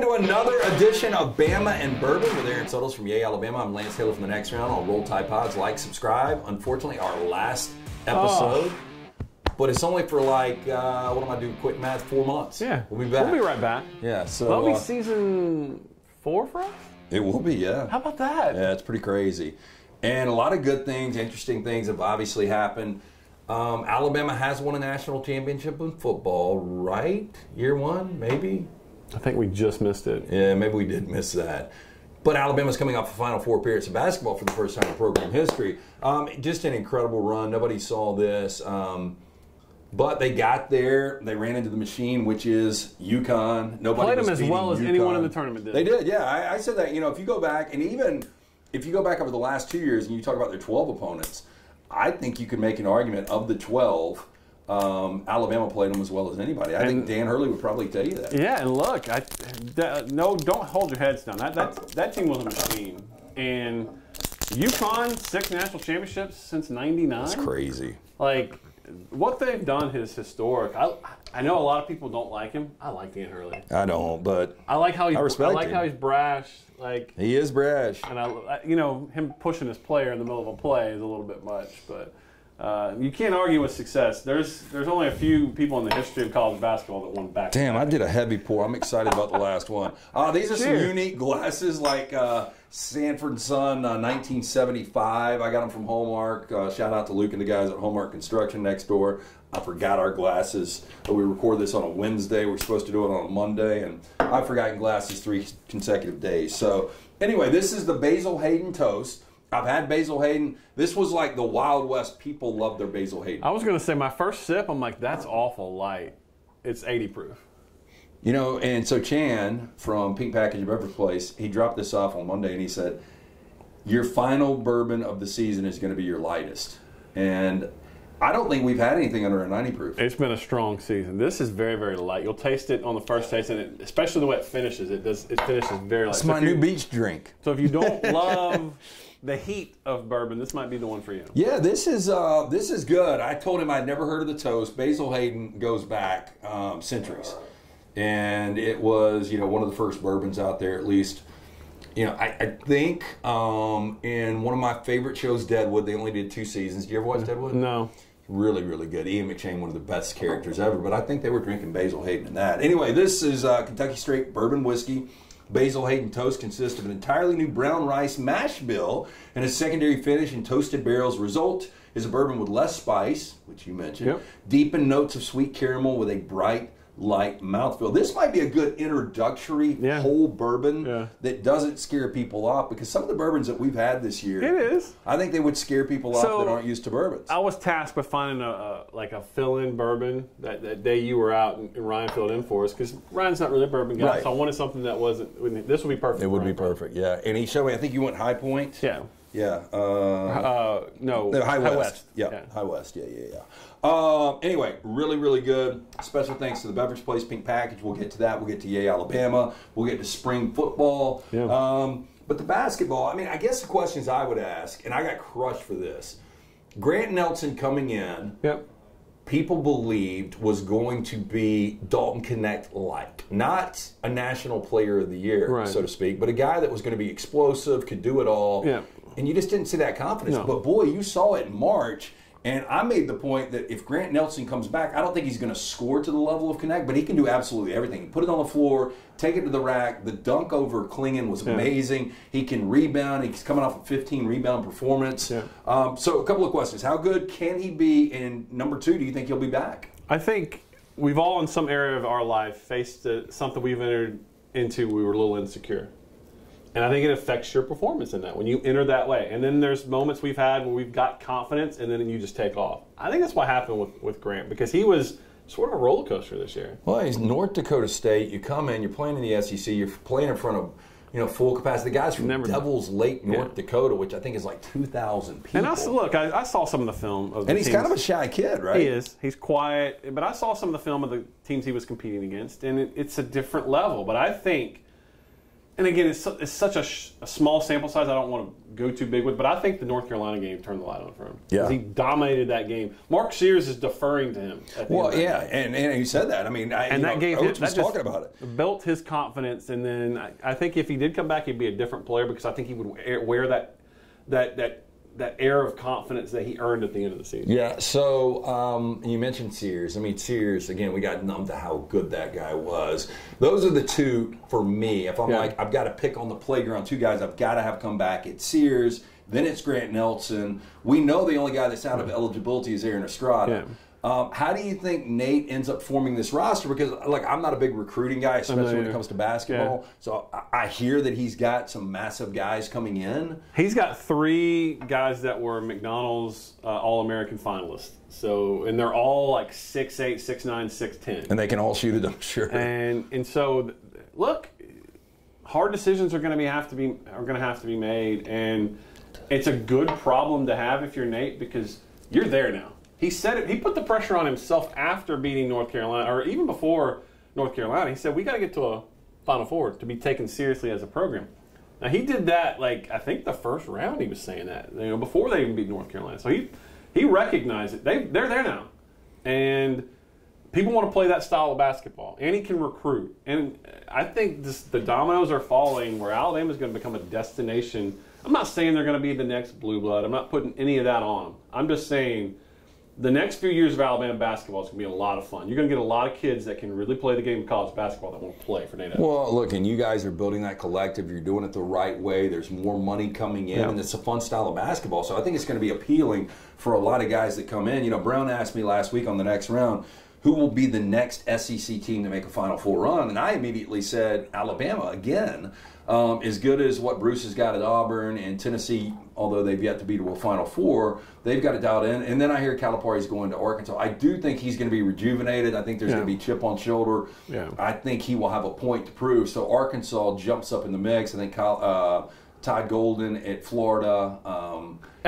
into another edition of Bama and Bourbon with Aaron Suttles from Yay, Alabama. I'm Lance Taylor from the Next Round on Roll Tide Pods. Like, subscribe. Unfortunately, our last episode, but it's only for like, what am I doing? Quick math, 4 months. Yeah. We'll be back. We'll be right back. Yeah, so. That'll be season 4 for us? It will be, yeah. How about that? Yeah, it's pretty crazy. And a lot of good things, interesting things have obviously happened. Alabama has won a national championship in football, right? Year one, maybe? I think we just missed it. Yeah, maybe we did miss that. But Alabama's coming off the Final Four appearance of basketball for the first time in program history. Just an incredible run. Nobody saw this. But they got there. They ran into the machine, which is UConn. Nobody played was them as beating well as UConn. anyone in the tournament did. They did, yeah. I said that, if you go back, and even if you go back over the last 2 years and you talk about their 12 opponents, I think you could make an argument of the 12, Alabama played them as well as anybody. I think Dan Hurley would probably tell you that. Yeah, and look, no, don't hold your heads down. That team was a machine. And UConn, 6 national championships since '99. That's crazy. Like, what they've done is historic. I know a lot of people don't like him. I like Dan Hurley. I don't, but I like how I respect him. how he's brash. Like, he is brash. And him pushing his player in the middle of a play is a little bit much, but you can't argue with success. There's only a few people in the history of college basketball that won back. Damn, I did a heavy pour. I'm excited about the last one. These are some unique glasses, like Sanford Son 1975. I got them from Hallmark. Shout out to Luke and the guys at Hallmark Construction next door. I forgot our glasses. We record this on a Wednesday. We're supposed to do it on a Monday, and I've forgotten glasses 3 consecutive days. So anyway, this is the Basil Hayden Toast. I've had Basil Hayden. This was like the Wild West. People love their Basil Hayden. I was going to say, my first sip, I'm like, that's awful light. It's 80 proof. And so Chan from Pink Package Beverage Place, he dropped this off on Monday, and he said, your final bourbon of the season is going to be your lightest. And I don't think we've had anything under a 90 proof. It's been a strong season. This is very, very light. You'll taste it on the first taste, and especially the way it finishes. It finishes very light. It's my new beach drink. So if you don't love the heat of bourbon, this might be the one for you. Yeah, this is good. I told him I'd never heard of the toast. Basil Hayden goes back centuries, and it was one of the first bourbons out there, at least. I think in one of my favorite shows, Deadwood, they only did 2 seasons. Did you ever watch Deadwood? No. Really, really good. Ian McShane, one of the best characters ever, but I think they were drinking Basil Hayden in that. Anyway, this is Kentucky Straight Bourbon Whiskey. Basil Hayden Toast consists of an entirely new brown rice mash bill and a secondary finish in toasted barrels. Result is a bourbon with less spice, which you mentioned, deepened notes of sweet caramel with a bright, light mouthfeel. This might be a good introductory whole bourbon that doesn't scare people off, because some of the bourbons that we've had this year, I think they would scare people off that aren't used to bourbons. I was tasked with finding a fill-in bourbon that day you were out and Ryan filled in for us, because Ryan's not really a bourbon guy, so I wanted something that wasn't. This would be perfect. It would be perfect, yeah. And he showed me. I think you went High Point. Yeah. Yeah. No, High West. Yeah, High West. Yeah. Anyway, really, really good. Special thanks to the Beverage Place Pink Package. We'll get to that. We'll get to Yay, Alabama. We'll get to spring football. Yeah. But the basketball, I guess the questions I would ask, and I got crushed for this. Grant Nelson coming in, people believed was going to be Dalton Connect-like. Not a national player of the year, so to speak, but a guy that was going to be explosive, could do it all. Yeah. And you just didn't see that confidence. No. But, boy, you saw it in March. And I made the point that if Grant Nelson comes back, I don't think he's going to score to the level of Connect, but he can do absolutely everything. Put it on the floor, take it to the rack. The dunk over Klingon was amazing. He can rebound. He's coming off a 15-rebound performance. Yeah. So a couple of questions. How good can he be? And number 2, do you think he'll be back? I think we've all in some area of our life faced something we've entered into we were a little insecure. And I think it affects your performance in that when you enter that way. And then there's moments we've had where we've got confidence and then you just take off. I think that's what happened with Grant, because he was sort of a roller coaster this year. Well, he's North Dakota State. You come in, you're playing in the SEC, you're playing in front of full capacity. The guys from Devils Lake, North Dakota, which I think is like 2,000 people. And I saw some of the film of the And he's kind of a shy kid, right? He is. He's quiet. But I saw some of the film of the teams he was competing against, and it's a different level. But I think And again, it's such a small sample size. I don't want to go too big with, but I think the North Carolina game turned the light on for him. Yeah, he dominated that game. Mark Sears is deferring to him. Well, yeah, and he said that. I mean, Coach was talking about it. Built his confidence, and then I think if he did come back, he'd be a different player because I think he would wear that air of confidence that he earned at the end of the season. Yeah, so you mentioned Sears. I mean, Sears, again, we got numb to how good that guy was. Those are the two, for me, if I'm like, I've got to pick on the playground, two guys I've got to have come back. It's Sears, then it's Grant Nelson. We know the only guy that's out of eligibility is Aaron Estrada. Yeah. How do you think Nate ends up forming this roster? Because, look, I'm not a big recruiting guy, especially when it comes to basketball. Yeah. So I hear that he's got some massive guys coming in. He's got 3 guys that were McDonald's All-American finalists. So, and they're all like 6'8", 6'9", 6'10". And they can all shoot it, I'm sure. And so, look, hard decisions are going to have to be made, and it's a good problem to have if you're Nate because you're there now. He said it. He put the pressure on himself after beating North Carolina, or even before North Carolina. He said, we got to get to a Final Four to be taken seriously as a program. Now, he did that, like, I think the first round he was saying that, before they even beat North Carolina. So he recognized it. They're there now. And people want to play that style of basketball. And he can recruit. And I think the dominoes are falling where Alabama's going to become a destination. I'm not saying they're going to be the next blue blood. I'm not putting any of that on them. I'm just saying the next few years of Alabama basketball is going to be a lot of fun. You're going to get a lot of kids that can really play the game of college basketball that want to play for Nate Oats. Well, look, and you guys are building that collective. You're doing it the right way. There's more money coming in, and it's a fun style of basketball. So I think it's going to be appealing for a lot of guys that come in. Brown asked me last week on the next round, who will be the next SEC team to make a Final Four run? And I immediately said Alabama again. As good as what Bruce has got at Auburn and Tennessee, although they've yet to be to a Final Four, they've got it dialed in. And then I hear Calipari's going to Arkansas. I do think he's going to be rejuvenated. I think there's going to be chip on shoulder. Yeah. I think he will have a point to prove. So Arkansas jumps up in the mix. I think Todd Golden at Florida.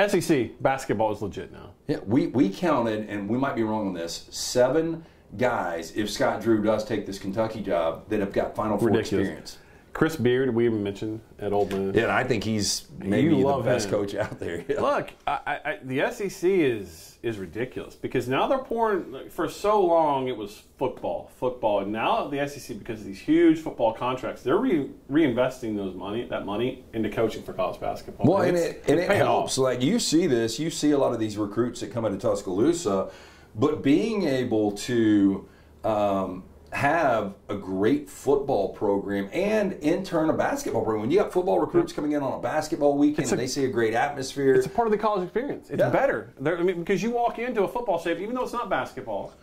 SEC basketball is legit now. Yeah, we counted, and we might be wrong on this, 7 guys, if Scott Drew does take this Kentucky job, that have got Final Four experience. Chris Beard, we even mentioned at Ole Miss. Yeah, and I think he's maybe the best coach out there. Yeah. Look, the SEC is ridiculous because now they're pouring. For so long, it was football, and now the SEC, because of these huge football contracts, they're reinvesting that money into coaching for college basketball. Well, and it helps. Like you see this, you see a lot of these recruits that come out of Tuscaloosa, but being able to have a great football program and in turn a basketball program. When you got football recruits coming in on a basketball weekend and they see a great atmosphere. It's a part of the college experience. It's better. Because you walk into a football stadium, even though it's not basketball,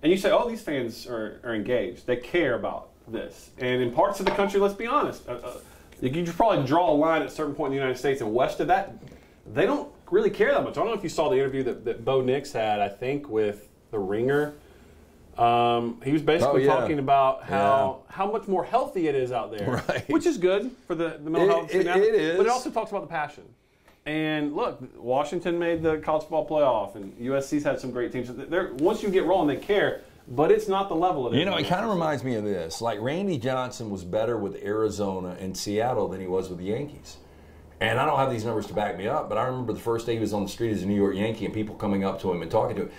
and you say, oh, these fans are engaged. They care about this. And in parts of the country, let's be honest, you could probably draw a line at a certain point in the United States, and west of that, they don't really care that much. I don't know if you saw the interview that Bo Nix had, I think, with The Ringer. He was basically talking about how much more healthy it is out there, which is good for the mental health. It is. But it also talks about the passion. And look, Washington made the college football playoff, and USC's had some great teams. Once you get rolling, they care, but it's not the level it is. It kind of reminds me of this. Like Randy Johnson was better with Arizona and Seattle than he was with the Yankees. And I don't have these numbers to back me up, but I remember the first day he was on the street as a New York Yankee and people coming up to him and talking to him.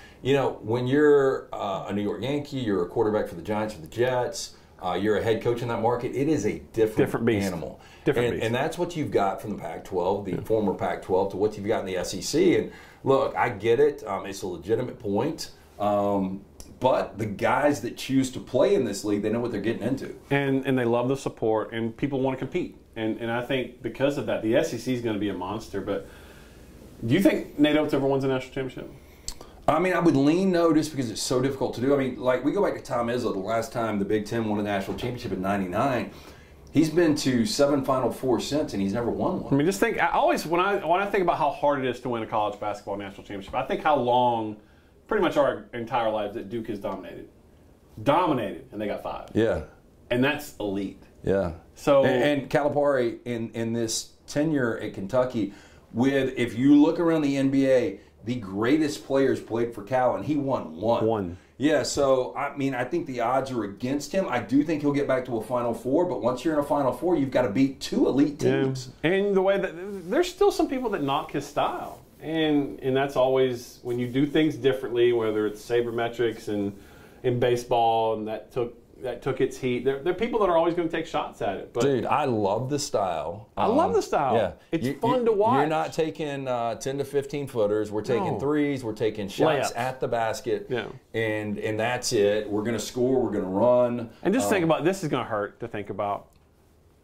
When you're a New York Yankee, you're a quarterback for the Giants or the Jets, you're a head coach in that market, it is a different animal. And that's what you've got from the Pac-12, the former Pac-12, to what you've got in the SEC. And look, I get it. It's a legitimate point. But the guys that choose to play in this league, they know what they're getting into. And they love the support, and people want to compete. And I think because of that, the SEC is going to be a monster. But do you think Nate Oats ever wins a national championship? I mean, I would lean no just because it's so difficult to do. I mean, like, we go back to Tom Izzo, the last time the Big Ten won a national championship in '99. He's been to 7 Final Fours since, and he's never won one. I mean, just think, when I think about how hard it is to win a college basketball national championship, I think how long, pretty much our entire lives, that Duke has dominated. And they got 5. Yeah. And that's elite. Yeah. So and Calipari in this tenure at Kentucky, if you look around the NBA, the greatest players played for Cal, and he won one. Yeah, so, I mean, I think the odds are against him. I do think he'll get back to a Final Four, but once you're in a Final Four, you've got to beat 2 elite teams. Yeah. And the way that there's still some people that knock his style. And that's always, when you do things differently, whether it's sabermetrics and in baseball, and that took its heat. There are people that are always going to take shots at it. But dude, I love the style. I love the style. Yeah. It's fun to watch. You're not taking 10 to 15 footers. We're taking threes. We're taking shots at the basket. Yeah. And that's it. We're going to score. We're going to run. And just think about, this is going to hurt to think about.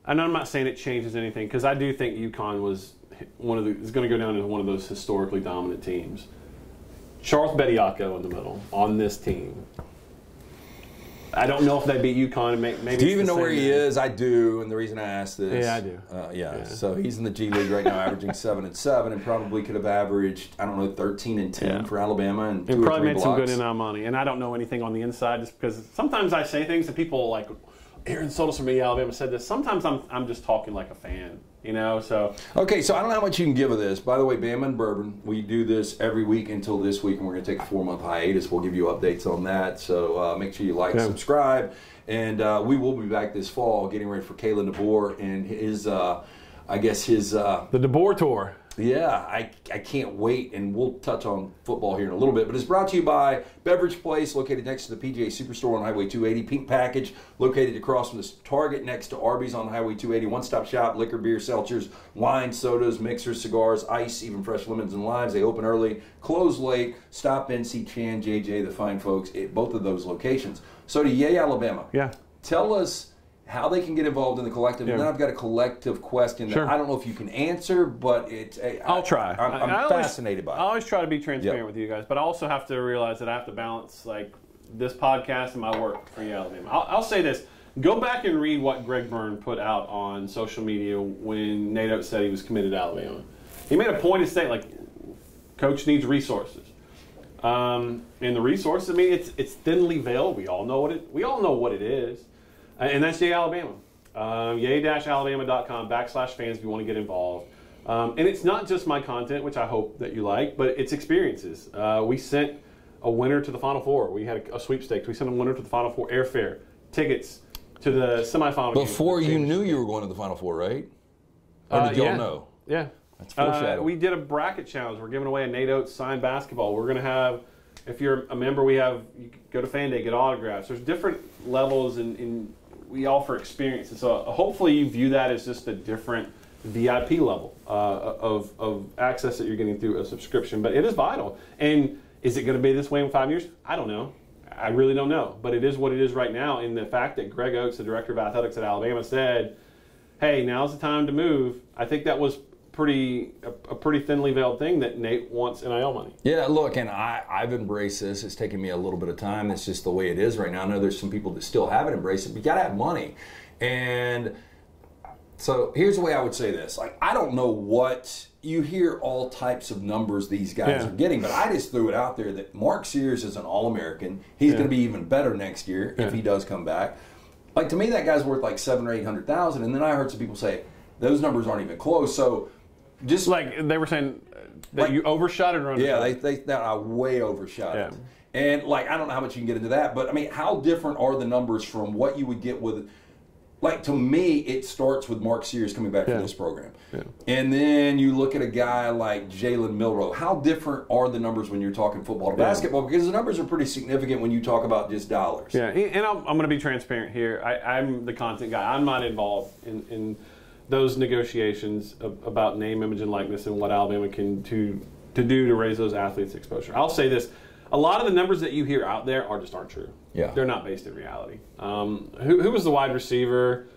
And I'm not saying it changes anything, because I do think UConn was is going to go down as one of those historically dominant teams. Charles Bediako in the middle on this team. I don't know if they beat UConn. And maybe. Do you even know where he is? I do, and the reason I asked this. Yeah, I do. Yeah. So he's in the G League right now, averaging 7 and 7, and probably could have averaged 13 and 10 for Alabama, and 2 or 3 probably made blocks. some good in our money. And I don't know anything on the inside, just because sometimes I say things and people like Aaron Suttles from Alabama said this. Sometimes I'm just talking like a fan. So okay, so I don't know how much you can give of this. By the way, Bama and Bourbon, we do this every week until this week, and we're going to take a 4-month hiatus. We'll give you updates on that. So make sure you like, subscribe, and we will be back this fall, getting ready for Kalen DeBoer and his, the DeBoer tour. Yeah, I can't wait, and we'll touch on football here in a little bit. But it's brought to you by Beverage Place, located next to the PGA Superstore on Highway 280. Pink Package, located across from the Target next to Arby's on Highway 280. One-stop shop, liquor, beer, seltzers, wine, sodas, mixers, cigars, ice, even fresh lemons and limes. They open early, close late. Stop in, see Chan, JJ, the fine folks at both of those locations. So to Yay, Alabama. Yeah. Tell us how they can get involved in the collective. And then I've got a collective question that I don't know if you can answer, but I'll try. I'm fascinated by it. I always try to be transparent with you guys, but I also have to realize that I have to balance like this podcast and my work for Alabama. I'll say this. Go back and read what Greg Byrne put out on social media when Nate Oates said he was committed to Alabama. He made a point to say, like, coach needs resources. And the resources, I mean, it's thinly veiled. We all know what it is. And that's Yay Alabama. Yay-alabama.com/fans if you want to get involved. And it's not just my content, which I hope that you like, but it's experiences. We sent a winner to the Final Four. We had a sweepstakes. We sent a winner to the Final Four, airfare, tickets to the semifinal. Before you knew you were going to the Final Four, right? Or did y'all know? Yeah. That's foreshadowing. We did a bracket challenge. We're giving away a Nate Oates signed basketball. We're going to have, if you're a member, you can go to Fan Day, get autographs. There's different levels and we offer experiences. So hopefully you view that as just a different VIP level of access that you're getting through a subscription. But it is vital. And is it going to be this way in 5 years? I don't know. I really don't know. But it is what it is right now. And the fact that Greg Oates, the director of athletics at Alabama, said, hey, now's the time to move, I think that was a pretty thinly veiled thing that Nate wants NIL money. Yeah, look, and I've embraced this. It's taken me a little bit of time. It's just the way it is right now. I know there's some people that still haven't embraced it, but you got to have money. And so here's the way I would say this. Like, I don't know what you hear all types of numbers these guys are getting, but I just threw it out there that Mark Sears is an All-American. He's going to be even better next year if he does come back. Like, to me, that guy's worth like $700,000 or $800,000. And then I heard some people say those numbers aren't even close. So just like they were saying that you overshot it or undershot. Yeah, they way overshot it. And like, I don't know how much you can get into that, but I mean, how different are the numbers from what you would get with? Like, to me, it starts with Mark Sears coming back for this program. And then you look at a guy like Jalen Milroe. How different are the numbers when you're talking football to basketball? Because the numbers are pretty significant when you talk about just dollars. Yeah, and I'm going to be transparent here. I'm the content guy. I'm not involved in those negotiations about name, image, and likeness and what Alabama can do to raise those athletes' exposure. I'll say this. A lot of the numbers that you hear out there aren't true. Yeah. They're not based in reality. Who was the wide receiver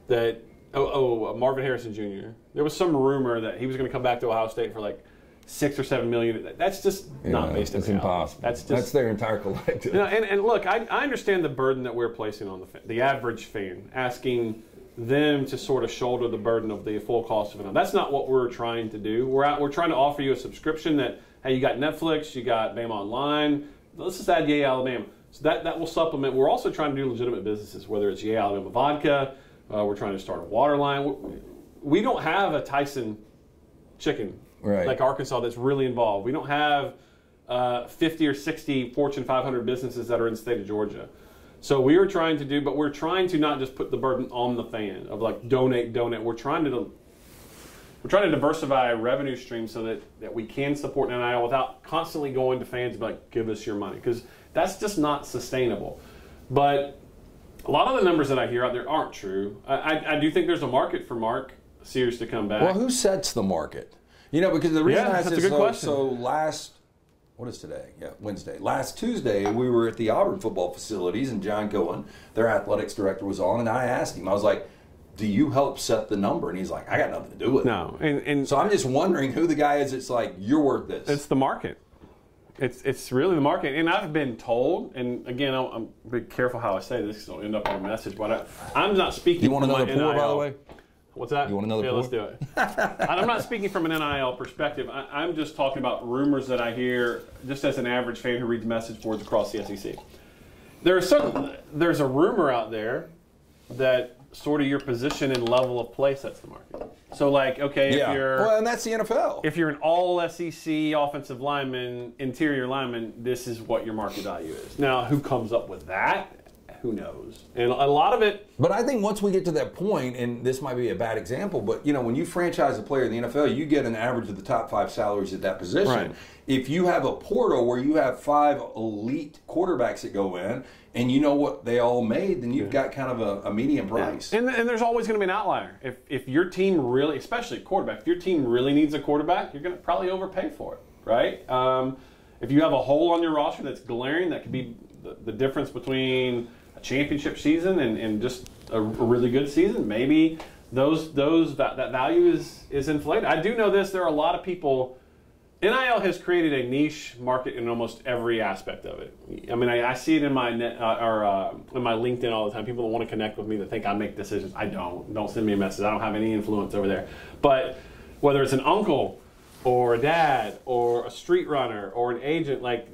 that Marvin Harrison Jr.? There was some rumor that he was going to come back to Ohio State for like $6 or $7 million. That's just not based in reality. Impossible. That's their entire collective. And look, I understand the burden that we're placing on the average fan, asking them to sort of shoulder the burden of the full cost of it. That's not what we're trying to do. We're trying to offer you a subscription that, hey, you got Netflix, you got Bama Online. Let's just add Yay Alabama. So that will supplement. We're also trying to do legitimate businesses, whether it's Yay Alabama Vodka. We're trying to start a water line. We don't have a Tyson chicken like Arkansas that's really involved. We don't have 50 or 60 Fortune 500 businesses that are in the state of Georgia. So we are trying to do, but we're trying to not just put the burden on the fan of like donate. We're trying to diversify revenue streams so that we can support NIL without constantly going to fans and be like, give us your money, because that's just not sustainable. But a lot of the numbers that I hear out there aren't true. I do think there's a market for Mark Sears to come back. Well, who sets the market? You know, because the reason I asked this, so what is today? Yeah, Wednesday. Last Tuesday, we were at the Auburn football facilities, and John Cohen, their athletics director, was on, and I asked him, I was like, do you help set the number? And he's like, I got nothing to do with it. No. And so I'm just wondering who the guy is that's like, you're worth this. It's the market. It's really the market. And I've been told, and again, I'm be careful how I say this because I'll end up on a message, but I'm not speaking You want from another pour, by the way? What's that? You want another pour? Let's do it. I'm not speaking from an NIL perspective. I'm just talking about rumors that I hear just as an average fan who reads message boards across the SEC. There's a rumor out there that sort of your position and level of play sets the market. So like, okay, if you're... Well, and that's the NFL. If you're an all-SEC offensive lineman, interior lineman, this is what your market value is. Now, who comes up with that? Who knows? And a lot of it... But I think once we get to that point, and this might be a bad example, but you know, when you franchise a player in the NFL, you get an average of the top 5 salaries at that position. Right. If you have a portal where you have 5 elite quarterbacks that go in, and you know what they all made, then you've got kind of a median price. Yeah. And there's always going to be an outlier. If your team really, especially quarterback, if your team really needs a quarterback, you're going to probably overpay for it, right? If you have a hole on your roster that's glaring, that could be the difference between a championship season and just a really good season, maybe that value is inflated. I do know this, there are a lot of people... NIL has created a niche market in almost every aspect of it. I mean, I see it in my in my LinkedIn all the time. People that want to connect with me that think I make decisions. I don't. Don't send me a message. I don't have any influence over there. But whether it's an uncle or a dad or a street runner or an agent, like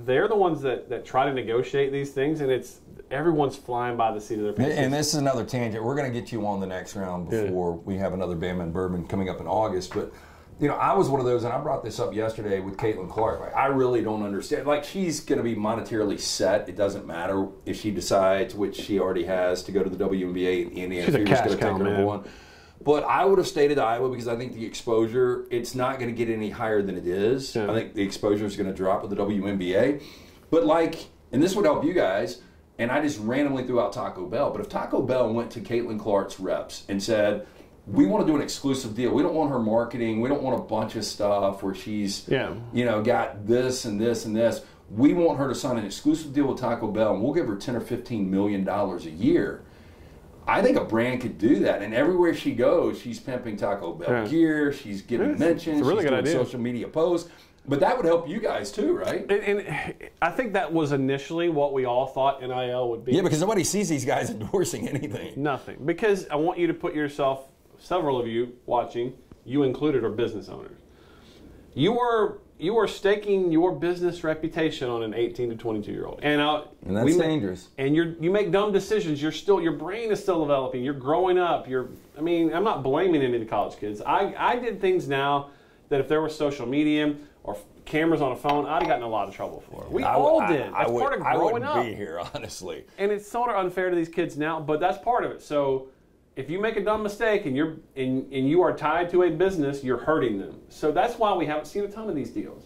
they're the ones that try to negotiate these things, and everyone's flying by the seat of their pants. And this is another tangent. We're going to get you on the next round before we have another Bama and Bourbon coming up in August, but. You know, I was one of those, and I brought this up yesterday with Caitlin Clark. Like, I really don't understand. Like, she's going to be monetarily set. It doesn't matter if she decides, which she already has, to go to the WNBA. And Indiana Fever's going to take her number one. But I would have stayed at Iowa because I think the exposure, it's not going to get any higher than it is. Yeah. I think the exposure is going to drop with the WNBA. But, like, and this would help you guys, and I just randomly threw out Taco Bell. But if Taco Bell went to Caitlin Clark's reps and said, we want to do an exclusive deal. We don't want her marketing. We don't want a bunch of stuff where she's, you know, got this and this and this. We want her to sign an exclusive deal with Taco Bell, and we'll give her $10 or $15 million a year. I think a brand could do that, and everywhere she goes, she's pimping Taco Bell gear. She's getting mentions. It's a really she's good doing idea. Social media posts. But that would help you guys too, right? And I think that was initially what we all thought NIL would be. Yeah, because nobody sees these guys endorsing anything. Nothing. Because I want you to put yourself... Several of you watching, you included, are business owners. You are staking your business reputation on an 18 to 22-year-old, and that's dangerous. And you make dumb decisions. Your brain is still developing. You're growing up. I mean, I'm not blaming any of the college kids. I did things now that if there was social media or cameras on a phone, I'd have gotten in a lot of trouble for it. We all did. That's part of growing up. I wouldn't be here, honestly. And it's sort of unfair to these kids now, but that's part of it. So. If you make a dumb mistake and you are tied to a business, you're hurting them. So that's why we haven't seen a ton of these deals.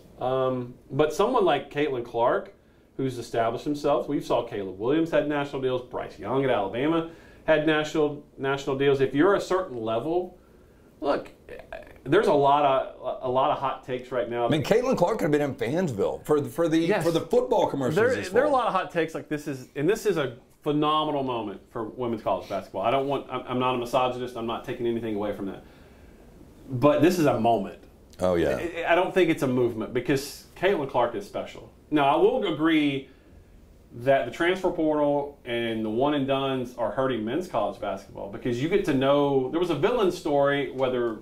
But someone like Caitlin Clark, who's established himself, we saw Caleb Williams had national deals, Bryce Young at Alabama had national deals. If you're a certain level, look, there's a lot of hot takes right now. I mean, Caitlin Clark could have been in Fansville for the football commercials. There are a lot of hot takes like this is a phenomenal moment for women's college basketball. I'm not a misogynist. I'm not taking anything away from that. But this is a moment. Oh, yeah. I don't think it's a movement because Caitlin Clark is special. Now, I will agree that the transfer portal and the one and dones are hurting men's college basketball because you get to know there was a villain story, whether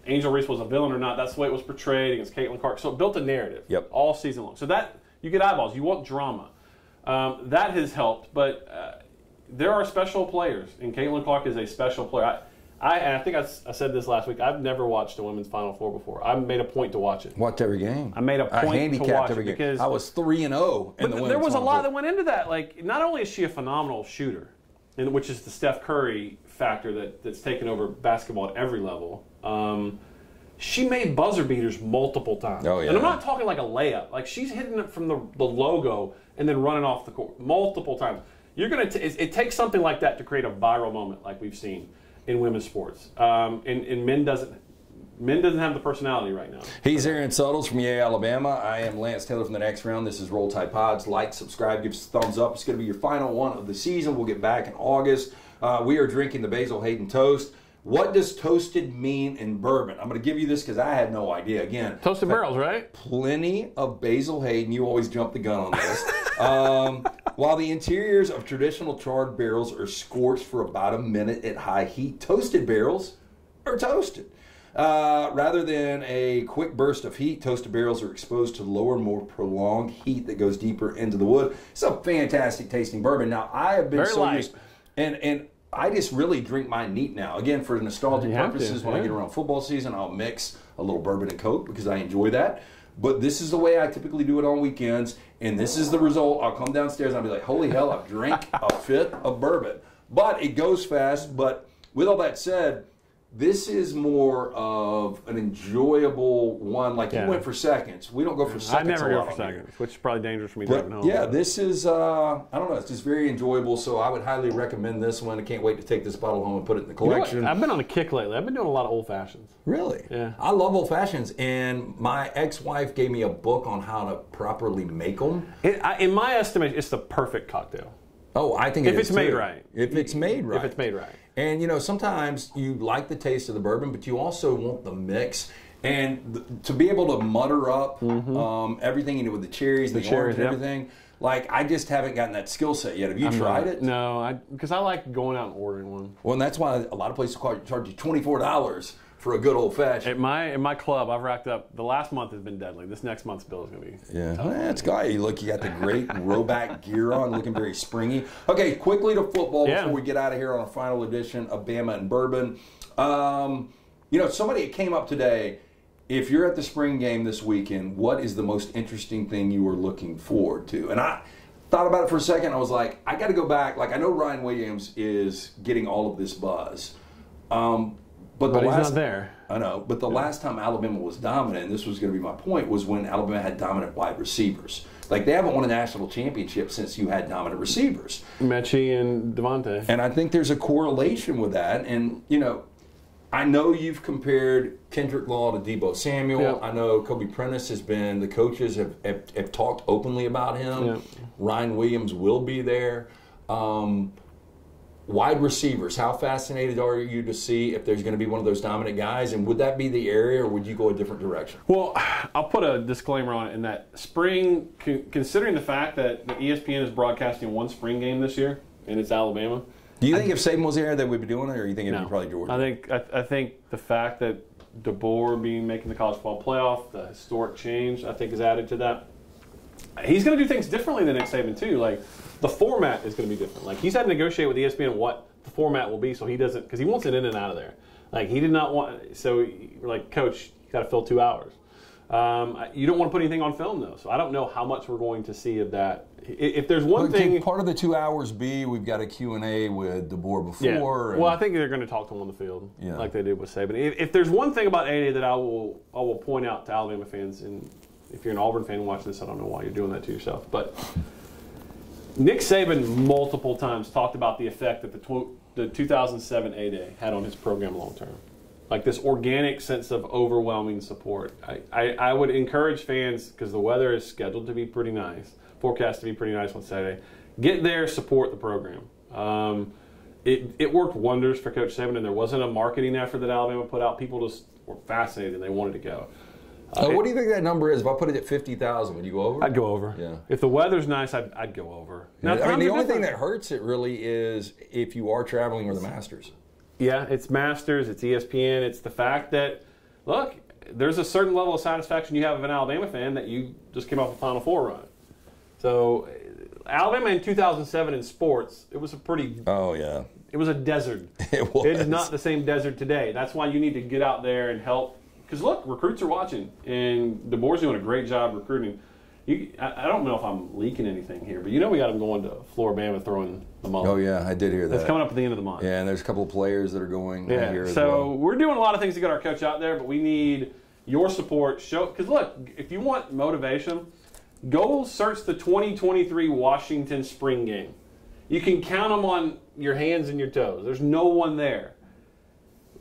Angel Reese was a villain or not. That's the way it was portrayed against Caitlin Clark. So it built a narrative all season long. So that you get eyeballs. You want drama. That has helped, but there are special players, and Caitlin Clark is a special player. I think I said this last week. I've never watched a women's Final Four before. I made a point to watch it. Watch every game. I made a point to watch every it game. because I was 3-0 in the women's. There was a Final lot Four. that went into that. Like, not only is she a phenomenal shooter, and which is the Steph Curry factor that's taken over basketball at every level. She made buzzer beaters multiple times. Oh, yeah. And I'm not talking like a layup. Like, she's hitting it from the logo and then running off the court multiple times. It takes something like that to create a viral moment like we've seen in women's sports. And men doesn't have the personality right now. He's Aaron Suttles from Yale, Alabama. I am Lance Taylor from the Next Round. This is Roll Tide Pods. Like, subscribe, give us a thumbs up. It's going to be your final one of the season. We'll get back in August. We are drinking the Basil Hayden Toast. What does toasted mean in bourbon? I'm going to give you this because I had no idea. Again, Toasted barrels, right? Plenty of Basil Hayden. You always jump the gun on this. While the interiors of traditional charred barrels are scorched for about a minute at high heat, toasted barrels are toasted. Rather than a quick burst of heat, toasted barrels are exposed to lower, more prolonged heat that goes deeper into the wood. It's a fantastic tasting bourbon. Now, I have been used, and I just really drink mine neat now. Again, for nostalgic purposes, when I get around football season, I'll mix a little bourbon and Coke because I enjoy that. But this is the way I typically do it on weekends, and this is the result. I'll come downstairs and I'll be like, holy hell, I've drank a fifth of bourbon. But it goes fast. But with all that said, this is more of an enjoyable one. Like, you went for seconds. We don't go for seconds. I never go for seconds, which is probably dangerous for me driving home. Yeah, this is, I don't know, it's just very enjoyable. So I would highly recommend this one. I can't wait to take this bottle home and put it in the collection. You know, I've been on a kick lately. I've been doing a lot of old fashions. Really? Yeah. I love old fashions. And my ex-wife gave me a book on how to properly make them. In my estimation, it's the perfect cocktail. Oh, I think if it's made right. If it's made right. If it's made right. And, you know, sometimes you like the taste of the bourbon, but you also want the mix. And to be able to mutter up everything with the cherries, the orange, and everything, like, I just haven't gotten that skill set yet. Have you tried it? No, because I like going out and ordering one. Well, and that's why a lot of places charge you $24 for a good old fashioned. At my club, I've racked up. The last month has been deadly. This next month's bill is going to be tough. That's got you. Look, you got the great rowback gear on, looking very springy. Okay, quickly to football before we get out of here on a final edition of Bama and Bourbon. You know, somebody came up today. If you're at the spring game this weekend, what is the most interesting thing you are looking forward to? And I thought about it for a second. I was like, I got to go back. Like, I know Ryan Williams is getting all of this buzz. But he's not there. I know. But the last time Alabama was dominant, and this was going to be my point, was when Alabama had dominant wide receivers. Like, they haven't won a national championship since you had dominant receivers. Mechie and Devontae. And I think there's a correlation with that. And, you know, I know you've compared Kendrick Law to Deebo Samuel. Yep. I know Kobe Prentice has been, the coaches have talked openly about him. Yep. Ryan Williams will be there. Wide receivers, how fascinated are you to see if there's going to be one of those dominant guys? And would that be the area, or would you go a different direction? Well, I'll put a disclaimer on it in that spring, considering the fact that the ESPN is broadcasting one spring game this year, and it's Alabama. Do you think if Saban was there, they would be doing it, or you think it would be probably Georgia? I think the fact that DeBoer making the college football playoff, the historic change, I think is added to that. He's going to do things differently than Nick Saban too. Like, the format is going to be different. Like, he's had to negotiate with ESPN what the format will be, so he doesn't, because he wants it in and out of there. Like, he did not want. So, we're like, Coach, you got to fill 2 hours. You don't want to put anything on film though, so I don't know how much we're going to see of that. If there's one thing, can part of the 2 hours be we've got a Q&A with DeBoer before? Well, I think they're going to talk to him on the field, like they did with Saban. If there's one thing about A&A that I will point out to Alabama fans, and if you're an Auburn fan watching this, I don't know why you're doing that to yourself, but Nick Saban multiple times talked about the effect that the 2007 A-Day had on his program long term. Like, this organic sense of overwhelming support. I would encourage fans, because the weather is scheduled to be pretty nice, forecast to be pretty nice on Saturday, get there, support the program. It worked wonders for Coach Saban, and there wasn't a marketing effort that Alabama put out. People just were fascinated and they wanted to go. What do you think that number is? If I put it at 50,000, would you go over? I'd go over. Yeah. If the weather's nice, I'd go over. Now, I mean, the only thing that hurts it really is if you are traveling or the Masters. Yeah, it's Masters, it's ESPN, it's the fact that, look, there's a certain level of satisfaction you have of an Alabama fan that you just came off a Final Four run. So Alabama in 2007 in sports, it was a pretty. Oh yeah. It was a desert. It was. It is not the same desert today. That's why you need to get out there and help. Because look, recruits are watching, and DeBoer's doing a great job recruiting. I don't know if I'm leaking anything here, but we got him going to Bama throwing the month. Oh yeah, I did hear that. That's coming up at the end of the month. Yeah, and there's a couple of players that are going here as so well. we're doing a lot of things to get our coach out there, but we need your support. Because look, if you want motivation, go search the 2023 Washington spring game. You can count them on your hands and your toes. There's no one there.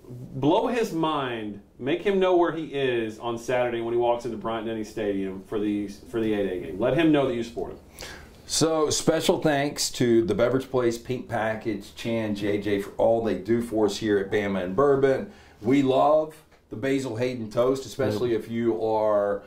Blow his mind. Make him know where he is on Saturday when he walks into Bryant-Denny Stadium for the 8A game. Let him know that you support him. So special thanks to the Beverage Place, Pink Package, Chan, JJ for all they do for us here at Bama and Bourbon. We love the Basil Hayden Toast, especially if you are...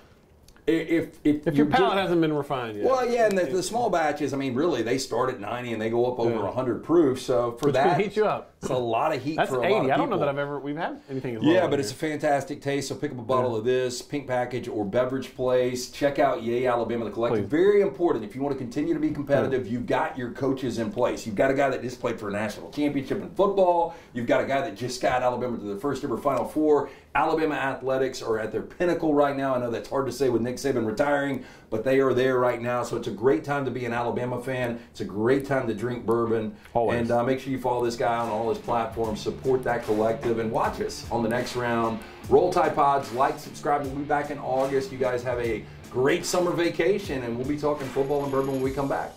If your palate hasn't been refined yet. Well, yeah, and the small batches, I mean, really, they start at 90 and they go up over 100 proof. So for that, heat you up. It's a lot of heat That's for a 80. lot of people. I don't know that we've had anything as low. Yeah, but it's a fantastic taste. So pick up a bottle of this, Pink Package or Beverage Place. Check out Yay Alabama, the Collective. Please. Very important. If you want to continue to be competitive, you've got your coaches in place. You've got a guy that just played for a national championship in football. You've got a guy that just got Alabama to the first ever Final Four. Alabama athletics are at their pinnacle right now. I know that's hard to say with Nick Saban retiring, but they are there right now. So it's a great time to be an Alabama fan. It's a great time to drink bourbon. Always. And make sure you follow this guy on all his platforms. Support that collective and watch us on the next round. Roll Tide Pods, like, subscribe. We'll be back in August. You guys have a great summer vacation, and we'll be talking football and bourbon when we come back.